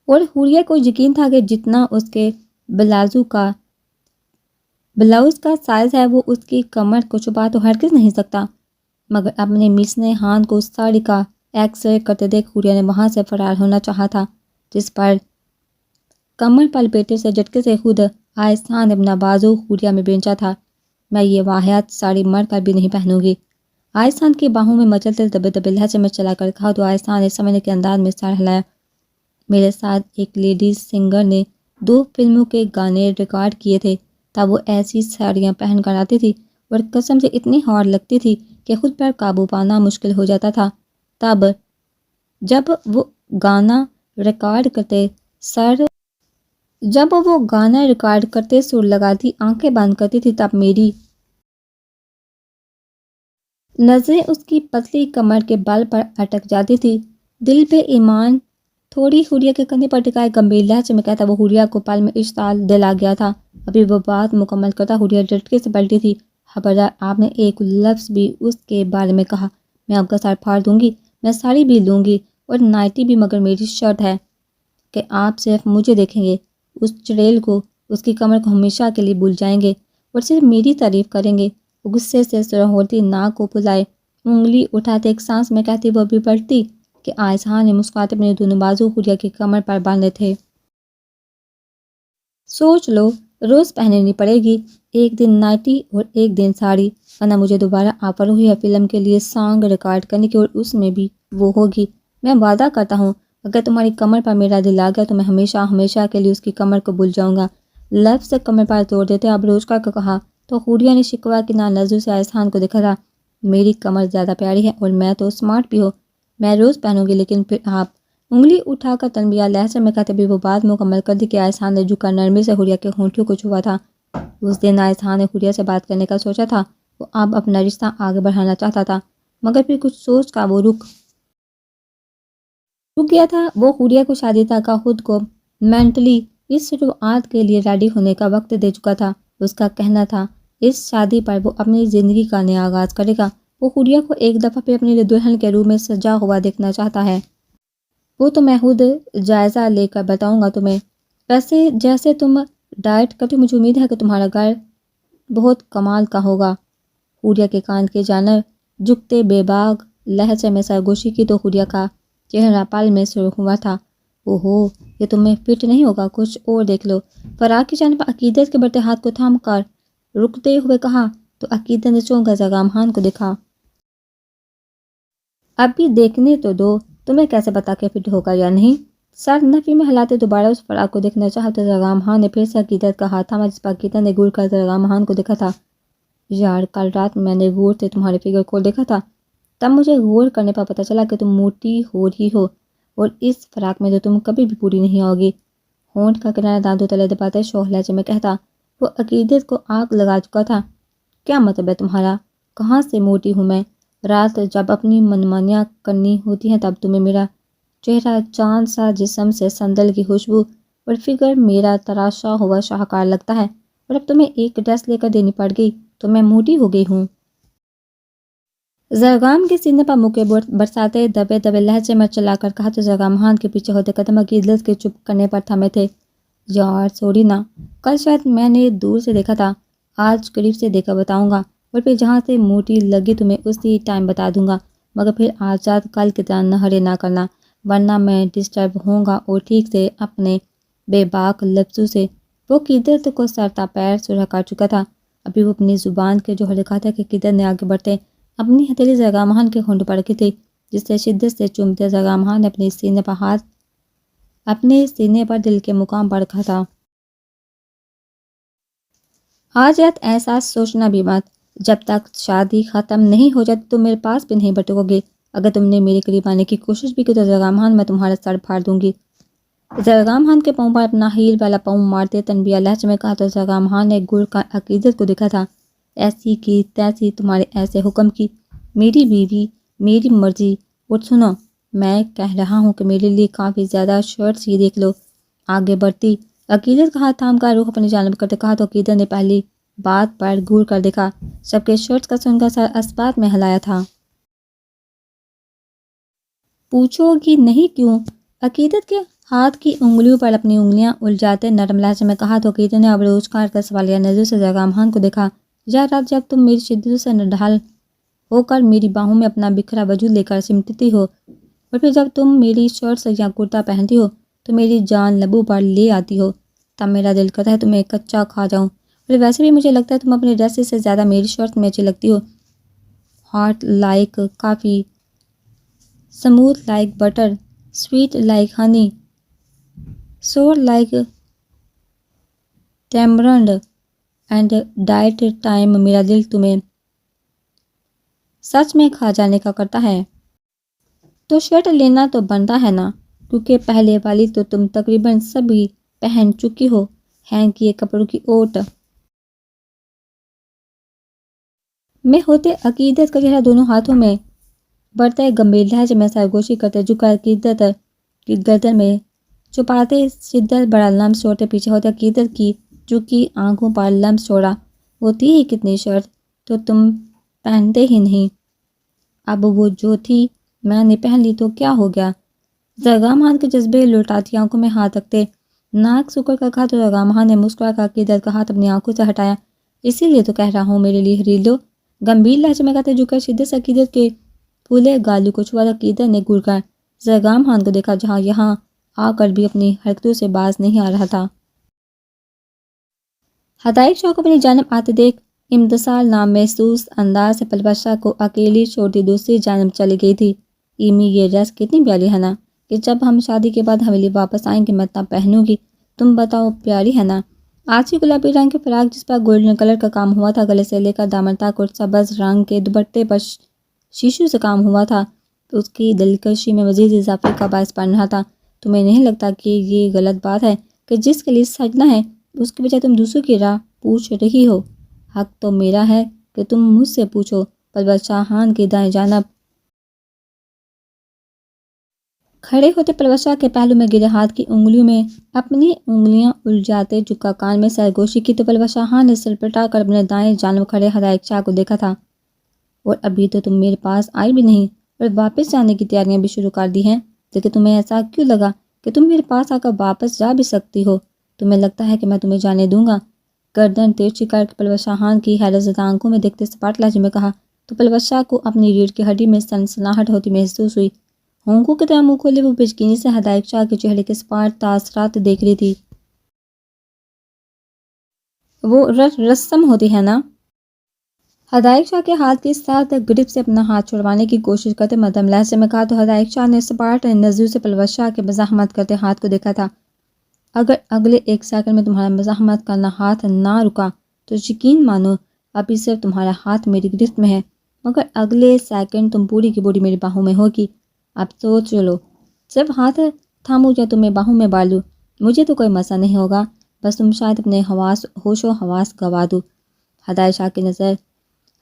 اور حوریہ کو یقین تھا کہ جتنا اس کے بلاؤز کا سائز ہے وہ اس کی کمر کو چھپا تو ہرگز نہیں سکتا، مگر اپنے میسنے ہاتھ کو ساڑی کا ایکس رے کرتے دیکھ حوریہ نے وہاں سے فرار ہونا چاہا تھا، جس پر کمر پر لپیٹے سے جھٹکے سے خود آہستہ نے اپنا بازو حوریہ میں بھیجا تھا۔ میں یہ واحد ساڑی مر کر بھی نہیں پہنوں گی، آہستہ کی باہوں میں مچلتے دبے دبے لہجے میں چلا کر کہا تو آہستہ نے سمجھنے کے انداز میں سر ہلایا۔ میرے ساتھ ایک لیڈیز سنگر نے 2 فلموں کے گانے ریکارڈ کیے تھے، تب وہ ایسی ساڑیاں پہن کر آتی تھی اور قسم سے اتنی ہارڈ لگتی تھی کہ خود پر قابو پانا مشکل ہو جاتا تھا۔ جب وہ گانا ریکارڈ کرتے سر لگاتی آنکھیں بند کرتی تھی تب میری نظریں اس کی پتلی کمر کے بل پر اٹک جاتی تھی۔ دل پہ ایمان تھوڑی حوریہ کے کندھے پر ٹکائے گمبھیر لہجے میں کہتا وہ حوریہ کو پل میں اشتعال دلا گیا تھا۔ ابھی وہ بات مکمل کرتا حوریہ جھٹکے سے پلٹی تھی۔ خبردار، آپ نے ایک لفظ بھی اس کے بارے میں کہا، میں آپ کا سر پھاڑ دوں گی، میں ساڑی بھی لوں گی اور نائٹی بھی، مگر میری شرط ہے کہ آپ صرف مجھے دیکھیں گے، اس چڑیل کو، اس کی کمر کو ہمیشہ کے لیے بھول جائیں گے اور صرف میری تعریف کریں گے۔ وہ غصے سے سرخ ہوتی ناک کو پھلائے انگلی اٹھاتے ایک سانس میں کہتی وہ بھی پڑتی کہ عائشہ نے مسکراتے اپنے دونوں بازو حوریہ کی کمر پر باندھے تھے۔ سوچ لو، روز پہننی پڑے گی، ایک دن نائٹی اور ایک دن ساڑی، ورنہ مجھے دوبارہ آفر ہوئی ہے فلم کے لیے سانگ ریکارڈ کرنے کی اور اس میں بھی وہ ہوگی۔ میں وعدہ کرتا ہوں اگر تمہاری کمر پر میرا دل آ گیا تو میں ہمیشہ ہمیشہ کے لیے اس کی کمر کو بھول جاؤں گا۔ لفظ سے کمر پر توڑ دیتے ابروچکا کو کہا تو حوریہ نے شکوہ کی نظروں سے آہستہ کو دیکھا تھا۔ میری کمر زیادہ پیاری ہے اور میں تو اسمارٹ بھی ہوں، میں روز پہنوں گی، لیکن پھر آپ انگلی اٹھا کر تنبیہ لہجے میں کہتے بھی وہ بات مکمل کر دی کہ آہستہ نے جھک کر نرمی سے حوریہ کے ہونٹوں کو چھوا تھا۔ اس دن آہستہ نے حوریہ سے بات کرنے کا سوچا تھا، وہ اب اپنا رشتہ آگے بڑھانا چاہتا تھا، مگر پھر کچھ سوچ کا وہ رک گیا تھا۔ وہ حوریہ کو شادی تک کا خود کو مینٹلی اس شروعات کے لیے ریڈی ہونے کا وقت دے چکا تھا۔ اس کا کہنا تھا اس شادی پر وہ اپنی زندگی کا نیا آغاز کرے گا۔ وہ حوریہ کو ایک دفعہ پھر اپنی دلہن کے روپ میں سجا ہوا دیکھنا چاہتا ہے۔ وہ تو میں خود جائزہ لے کر بتاؤں گا تمہیں۔ ویسے جیسے تم ڈائٹ کرتی، مجھے امید ہے کہ تمہارا گھر بہت کمال کا ہوگا۔ حوریہ کے کان کی جانب جھکتے بے باک لہجے میں سرگوشی کی تو حوریہ کا چہرہ پل میں سرخ ہوا تھا۔ اوہو، یہ تمہیں فٹ نہیں ہوگا، کچھ اور دیکھ لو۔ فراق کی جانب عقیدت کے بڑھتے ہاتھ کو تھام کر رکتے ہوئے کہا تو عقیدت نے چونکہ زغام خان کو دیکھا۔ اب بھی دیکھنے تو دو، تمہیں کیسے پتا کہ فٹ ہوگا یا نہیں؟ سر نفی میں ہلاتے دوبارہ اس فراق کو دیکھنا چاہا تو زغام خان نے پھر سے عقیدت کا ہاتھ تھاما، جس پر عقیدت نے گور کر زغام خان کو دیکھا تھا۔ یار، کل رات میں نے غور سے تمہارے فگر کو دیکھا تھا، تب مجھے غور کرنے پر پتہ چلا کہ تم موٹی ہو رہی ہو اور اس فراق میں تو تم کبھی بھی پوری نہیں ہوگی۔ ہونٹ کا کنارہ دانتوں تلے دباتے شوخ لہجے میں کہتا وہ عقیدت کو آگ لگا چکا تھا۔ کیا مطلب ہے تمہارا؟ کہاں سے موٹی ہوں میں؟ رات جب اپنی منمانیاں کرنی ہوتی ہیں تب تمہیں میرا چہرہ چاند سا، جسم سے سندل کی خوشبو اور فگر میرا تراشا ہوا شاہکار لگتا ہے، اور اب تمہیں ایک ڈریس لے کر دینی پڑ گئی تو میں موٹی ہو گئی ہوں۔ زغام کے سینے پر مکے برساتے دبے دبے لہجے میں چلا کر کہا تو زغام خان کے پیچھے ہوتے قدم عقیدت کے چپ کرنے پر تھمے تھے۔ یار سوری نا، کل شاید میں نے دور سے دیکھا تھا، آج قریب سے دیکھا بتاؤں گا، اور پھر جہاں سے موٹی لگی تمہیں اسی ٹائم بتا دوں گا، مگر پھر آج رات کل کی طرح نہرے نہ کرنا، ورنہ میں ڈسٹرب ہوں گا۔ اور ٹھیک سے اپنے بے باک لفظوں سے وہ عقیدت کو سر تا پیر سرخ کر چکا تھا۔ ابھی وہ اپنی زبان کے جو حرکات ہے کہ عقیدت نے آگے بڑھتے اپنی ہتھیلی زغام خان کے ہونٹ پر رکھی تھی، جس سے شدت سے چومتے زغام خان نے اپنے سینے پر ہاتھ اپنے سینے پر دل کے مقام پر رکھا تھا۔ آج رات احساس سوچنا بھی مت، جب تک شادی ختم نہیں ہو جاتی تو میرے پاس بھی نہیں بٹکو گے۔ اگر تم نے میرے قریب آنے کی کوشش بھی کی تو زغام خان، میں تمہارا سر پھاڑ دوں گی۔ زغام خان کے پاؤں پر اپنا ہیل والا پاؤں مارتے تنبیہ لہجے میں کہا تو زغام خان نے گر کر عقیدت کو دیکھا تھا۔ ایسی کی تیسی تمہارے ایسے حکم کی، میری بیوی، میری مرضی، اور سنو، میں کہہ رہا ہوں کہ میرے لیے کافی زیادہ شرٹس یہ دیکھ لو۔ آگے بڑھتی عقیدت کا ہاتھ تھام کر رخ اپنی جانب کرتے کہا تو عقیدت نے پہلی بات پر گور کر دیکھا، سب کے شرٹس کا سن کر سر اسبات میں ہلایا تھا۔ پوچھو گی نہیں کیوں؟ عقیدت کے ہاتھ کی انگلیوں پر اپنی انگلیاں الجھاتے نرم لہجے میں کہا تو عقیدت نے ابروج کاٹ کر سوالیہ نظر سے زرگام خان کو دیکھا۔ یہ رات جب تم میری شدت سے نڈھال ہو کر میری باہوں میں اپنا بکھرا وجود لے کر سمٹتی ہو، اور پھر جب تم میری شرٹ یا کرتا پہنتی ہو تو میری جان لبوں پر لے آتی ہو، تب میرا دل کرتا ہے تمہیں کچا کھا جاؤں۔ اور ویسے بھی مجھے لگتا ہے تم اپنے ڈریس سے زیادہ میری شرٹ میں اچھی لگتی ہو۔ Hot like coffee, smooth like butter, sweet like honey, sour like tamarind and diet time. میرا دل تمہیں سچ میں کھا جانے کا کرتا ہے۔ تو شرٹ لینا تو بنتا ہے نا، کیونکہ پہلے والی تو تم تقریباً سبھی پہن چکی ہو، ہینگ کیے کپڑوں کی اوٹ میں ہوتے عقیدت کا چہرہ دونوں ہاتھوں میں بڑھتے گمبھیر لہجے میں سرگوشی کرتے جھکا عقیدت کی گردن میں چھپاتے شدت بڑا لمس چھوڑتے پیچھے ہوتے عقیدت کی جھکی آنکھوں پر لمس چھوڑا۔ ہوتی ہی کتنی شرٹ تو تم پہنتے ہی نہیں، اب وہ جو تھی میں نے پہن لی تو کیا ہو گیا؟ زرگام خان کے جذبے لوٹاتی آنکھوں میں ہاتھ رکھتے ناک سکڑ کر کہا تو زرگام خان نے مسکرا کر عقیدت کا ہاتھ اپنی آنکھوں سے ہٹایا۔ اسی لیے تو کہہ رہا ہوں میرے لیے خرید لو، گمبھیر لہجے میں کہتے جھک کر شدت سے عقیدت کے پھولے گالوں کو چھوا۔ عقیدت نے گڑ کر زرگام خان کو دیکھا جہاں یہاں آ کر بھی اپنی حرکتوں سے باز نہیں آ رہا تھا۔ ہدایت شاہ کو اپنی جانب آتے دیکھ امتثال نام محسوس انداز سے پلوش شاہ کو اکیلی چھوڑتی دوسری جانب چلی گئی تھی۔ ایمی یہ ڈریس کتنی پیاری ہے نا، کہ جب ہم شادی کے بعد حویلی واپس آئیں گے میں تب پہنوں گی، تم بتاؤ پیاری ہے نا؟ آج کی گلابی رنگ کے فراق جس پر گولڈن کلر کا کام ہوا تھا، گلے سے لے کر دامن تک، اور سبز رنگ کے دوپٹے پر شیشو سے کام ہوا تھا، تو اس کی دلکشی میں مزید اضافے کا باعث بن رہا تھا۔ تمہیں نہیں لگتا کہ یہ غلط بات ہے کہ جس کے لیے سجنا ہے اس کے بجائے تم دوسروں کی راہ پوچھ رہی ہو؟ حق تو میرا ہے کہ تم مجھ سے پوچھو۔ پلوش شاہ خان کی دائیں جانب کھڑے ہوتے پلوش شاہ کے پہلو میں گرے ہاتھ کی انگلیوں میں اپنی انگلیاں الجھاتے جھکا کان میں سرگوشی کی تو پلوش شاہ خان نے سر پٹا کر اپنے دائیں جانب کھڑے ہدایت شاہ کو دیکھا تھا۔ اور ابھی تو تم میرے پاس آئی بھی نہیں اور واپس جانے کی تیاریاں بھی شروع کر دی ہیں، لیکن تمہیں ایسا کیوں لگا کہ تم میرے پاس آ کر واپس جا بھی سکتی ہو؟ تمہیں لگتا ہے کہ میں تمہیں جانے دوں گا؟ گردن ترچھی کر کے پلوش شاہ خان کی حیرت زدہ آنکھوں میں دیکھتے سپاٹ لہجے میں کہا تو پلوش شاہ کو اپنی ریڑھ کی ہڈی میں سنسناہٹ ہوتی محسوس ہوئی۔ ہونکوں کی طرح منہ کھولے وہ بچکینی سے ہدایت شاہ کے چہرے کے سپاٹ تاثرات دیکھ رہی تھی۔ وہ رسم ہوتی ہے نا؟ ہدایت شاہ کے ہاتھ کے ساتھ گرپ سے اپنا ہاتھ چھڑوانے کی کوشش کرتے مدھم لہجے میں کہا تو ہدایت شاہ نے سپاٹ نظروں سے پلوش شاہ کے مزاحمت کرتے ہاتھ کو دیکھا تھا۔ اگر اگلے ایک سیکنڈ میں تمہارا مزاحمت کرنا ہاتھ نہ رکا تو یقین مانو ابھی صرف تمہارا ہاتھ میری گرفت میں ہے، مگر اگلے سیکنڈ تم پوری کی پوری میری باہوں میں ہوگی۔ اب سوچ لو، جب ہاتھ تھاموں یا تمہیں باہوں میں بالوں، مجھے تو کوئی مسئلہ نہیں ہوگا، بس تم شاید اپنے ہوش و حواس گوا دو۔ ہدایت شاہ کی نظر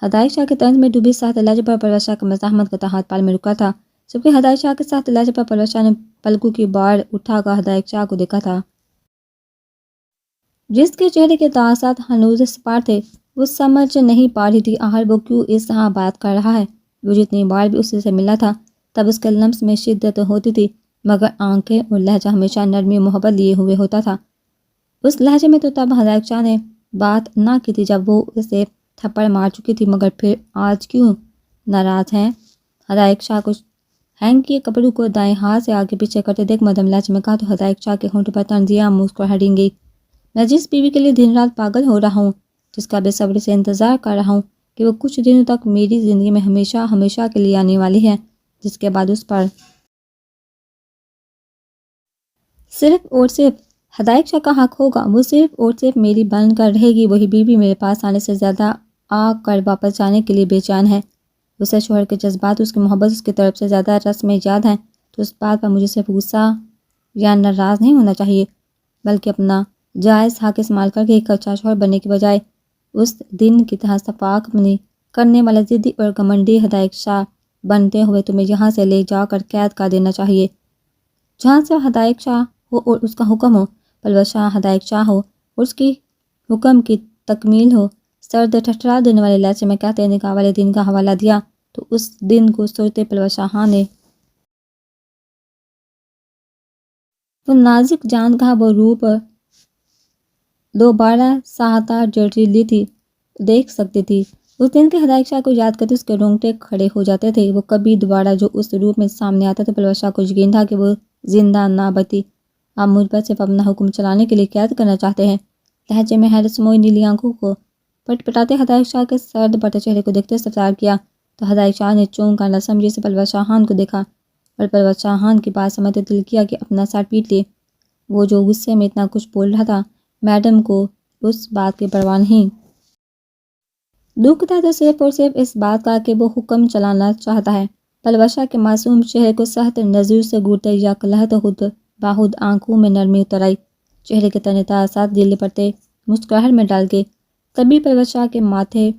ہدایت شاہ کے طنز میں ڈوبی سخت لہجے پر پلوش شاہ کا مزاحمت کرتا ہاتھ پال میں رکا تھا، جبکہ ہدایت شاہ کے سخت لہجے پر پلوش شاہ نے پلکوں کی باڑ اٹھا کر ہدایت شاہ کو دیکھا تھا، جس کے چہرے کے تاثرات ہنوز سپاٹ تھے۔ وہ سمجھ نہیں پا رہی تھی آخر وہ کیوں اس طرح بات کر رہا ہے۔ وہ جتنی بار بھی اس سے ملا تھا تب اس کے لمس میں شدت ہوتی تھی، مگر آنکھیں اور لہجہ ہمیشہ نرمی و محبت لیے ہوئے ہوتا تھا۔ اس لہجے میں تو تب ہدایت شاہ نے بات نہ کی تھی جب وہ اسے تھپڑ مار چکی تھی، مگر پھر آج کیوں ناراض ہیں؟ ہدایت شاہ کو ہینگ کیے کپڑوں کو دائیں ہاتھ سے آگے پیچھے کرتے دیکھ مدھم لہجے میں کہا تو ہدایت شاہ کے ہونٹوں پر طنزیہ مسکراہٹ گئی۔ میں جس بیوی کے لیے دن رات پاگل ہو رہا ہوں، جس کا بے صبری سے انتظار کر رہا ہوں کہ وہ کچھ دنوں تک میری زندگی میں ہمیشہ ہمیشہ کے لیے آنے والی ہے، جس کے بعد اس پر صرف اور صرف ہدایت شاہ کا حق ہوگا، وہ صرف اور صرف میری بن کر رہے گی۔ وہی بیوی میرے پاس آنے سے زیادہ آ کر واپس جانے کے لیے بے چین ہے۔ اسے شوہر کے جذبات، اس کی محبت اس کی طرف سے زیادہ رسم ایجاد ہیں، تو اس بات پر مجھے صرف غصہ یا ناراض نہیں ہونا چاہیے، بلکہ اپنا جائز حق استعمال کر کے ایک اچھا شوہر بننے کے بجائے اس دن کی طرح صفاق منی کرنے والا ضدی اور گھمنڈی ہدایت شاہ بنتے ہوئے تمہیں یہاں سے لے جا کر قید کر دینا چاہیے، جہاں سے ہدایت شاہ ہو اور اس کا حکم ہو، پلوش شاہ ہدایت شاہ ہو اور اس کی حکم کی تکمیل ہو۔ سرد ٹھٹھرا دینے والے لہجے میں کہتے نکاح والے دن کا حوالہ دیا تو اس دن کو سوچتے پلوش شاہ نے وہ نازک جان کا وہ روپ دوبارہ ساہتا جڑی لی تھی دیکھ سکتی تھی۔ اس دن کے ہدایت شاہ کو یاد کرتے اس کے رونگٹے کھڑے ہو جاتے تھے۔ وہ کبھی دوبارہ جو اس روپ میں سامنے آتا تو پلوش شاہ کو یقین تھا کہ وہ زندہ نہ بچی۔ آپ مجھ پر صرف اپنا حکم چلانے کے لیے قید کرنا چاہتے ہیں۔ لہجے میں حیرت سموئی نیلی آنکھوں کو پٹ پٹاتے ہدایت شاہ کے سرد بڑھتے چہرے کو دیکھتے استفسار کیا تو ہدایت شاہ نے چونک کر نہ سمجھے سے پلوش شاہان کو دیکھا اور پلوش شاہان کی بات سمجھتے دل کیا کہ اپنا سر پیٹ لے۔ وہ جو غصے میں اتنا کچھ بول رہا تھا، میڈم کو اس بات کی پرواہ نہیں۔ دکھ تھا تو صرف اور صرف اس بات کا کہ وہ حکم چلانا چاہتا ہے۔ پلوش شاہ کے معصوم چہرے کو سخت نظر سے گھورتے یا کلہت خود باہد آنکھوں میں نرمی اتر آئی۔ چہرے کے تنے تاثرات دل پڑتے مسکراہٹ میں ڈال کے کبھی پلوش شاہ کے ماتھے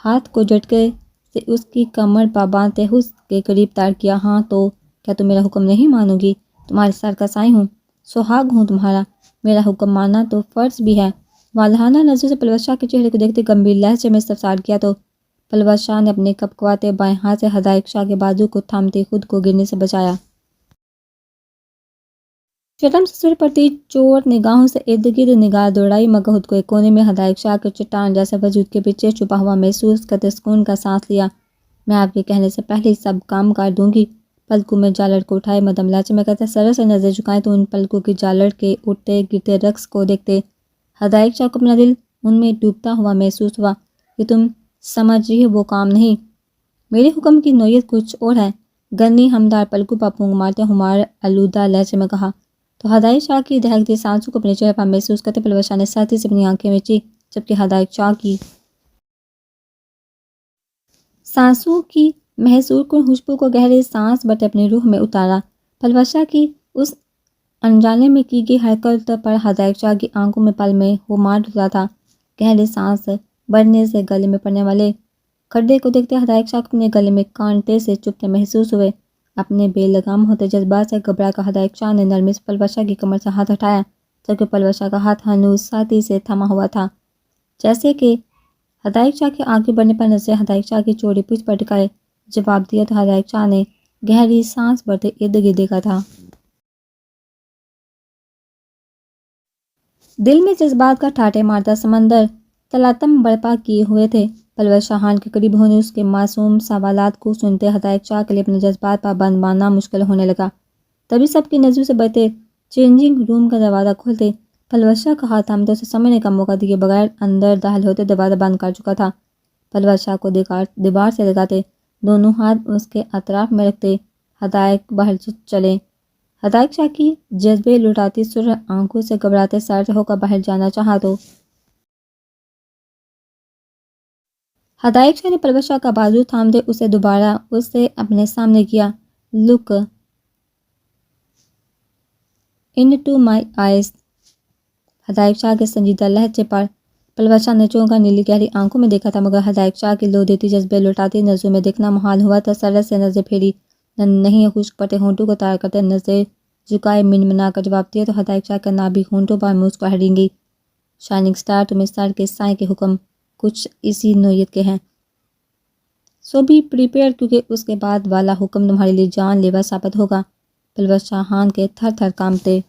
ہاتھ کو جھٹکے سے اس کی کمر پا باندھتے اس کے قریب تار کیا۔ ہاں تو کیا تم میرا حکم نہیں مانو گی؟ تمہارے سر کا سائیں ہوں، سہاگ ہوں تمہارا، میرا حکم ماننا تو فرض بھی ہے۔ والہانہ نظر سے پلوش شاہ کے چہرے کو دیکھتے گمبھیر لہجے میں استفسار کیا تو پلوش شاہ نے اپنے کپکواتے بائیں ہاتھ سے ہدایت شاہ کے بازو کو تھامتے خود کو گرنے سے بچایا۔ شرم سے سر پڑتی چوٹ نگاہوں سے ارد گرد نگاہ دوڑائی مگر خود کو ایک کونے میں ہدایت شاہ کے چٹان جیسے وجود کے پیچھے چھپا ہوا محسوس کرتے سکون کا سانس لیا۔ میں آپ کے کہنے سے پہلے ہی سب کام کر دوں گی۔ پلکوں میں جالڑ کو اٹھائے مدم لہجے میں کہتے سرے سے نظر جھکائیں تو ان پلکوں کی جالڑ کے اٹھتے گرتے رقص کو دیکھتے ہدایت شاہ کو اپنا دل ان میں ڈوبتا ہوا محسوس ہوا کہ تم سمجھ رہی وہ کام نہیں، میرے حکم کی نوعیت کچھ اور ہے۔ گنی ہمدار پلکوں پر پونگ مارتے ہمار آلودہ لہجے میں کہا تو ہدایت شاہ کی دہکتی سانسوں کو اپنے چہرے پر محسوس کرتے پلوش شاہ نے سختی سے اپنی آنکھیں مچی جبکہ ہدایت شاہ کی سانسوں کی محسوس کن خوشبو کو گہرے سانس بٹے اپنی روح میں اتارا۔ پلوش شاہ کی اس انجانے میں کی گئی حرکت پر ہدایت شاہ کی آنکھوں میں پل میں خمار ڈلا تھا۔ گہرے سانس بڑھنے سے گلے میں پڑنے والے کھڈے کو دیکھتے ہدایت شاہ کو اپنے گلے میں کانٹے سے چبھتے محسوس ہوئے۔ اپنے بے لگام ہوتے جذبات سے گھبرا کر ہدایت شاہ نے نرمی سے پلوش شاہ کی کمر سے ہاتھ ہٹایا جبکہ پلوش شاہ کا ہاتھ ہنوز ساتھی سے تھما ہوا تھا جیسے کہ ہدایت شاہ کے آگے بڑھنے پر نظریں ہدایت شاہ کی چوڑی پوچھ پر ٹکائے۔ جواب دیا تو ہدایت شاہ نے گہری سانس بھرتے ارد گرد دیکھا تھا۔ دل میں جذبات کا ٹھاٹھے مارتا سمندر تلاطم برپا کیے ہوئے تھے۔ پلوش شاہان کے قریب ہونے اس کے معصوم سوالات کو سنتے ہدایت شاہ کے لیے اپنے جذبات پر بند باندھنا مشکل ہونے لگا۔ تبھی سب کی نظروں سے بچتے چینجنگ روم کا دروازہ کھولتے پلوش شاہ کا ہاتھ تھامتے اسے سمجھنے کا موقع دیے بغیر اندر داخل ہوتے دروازہ بند کر چکا تھا۔ پلوش شاہ کو دیوار سے لگاتے دونوں ہاتھ اس کے اطراف میں رکھتے ہدایت باہر چلے۔ ہدایت شاہ کی جذبے لٹاتی سرخ آنکھوں سے گھبراتے سر سے ہو کر باہر جانا چاہا تو ہدایت شاہ نے پلوش شاہ کا بازو تھامتے اسے دوبارہ اس سے اپنے سامنے کیا۔ Look into my eyes. Hidayat Shah کے سنجیدہ لہجے پر پلوش شاہ نے چونکا نیلی گہری آنکھوں میں دیکھا تھا مگر ہدایت شاہ کی لو دیتی جذبے لٹاتی نظروں میں دیکھنا محال ہوا تھا۔ سرت سے نظر پھیری، نہیں خشک پڑے ہونٹوں کو تار کرتے نظر جھکائے منمنا کر جواب دیا تو ہدایت شاہ کے نابیک ہونٹوں پر مسکراہٹ رنگی۔ شائننگ سٹار، تمہیں سر کے سائیں کے حکم کچھ اسی نوعیت کے ہیں۔ سو بی پریپیئر کیونکہ اس کے بعد والا حکم تمہارے لیے جان لیوا ثابت ہوگا۔ پلوش شاہان کے تھر تھر کانپتے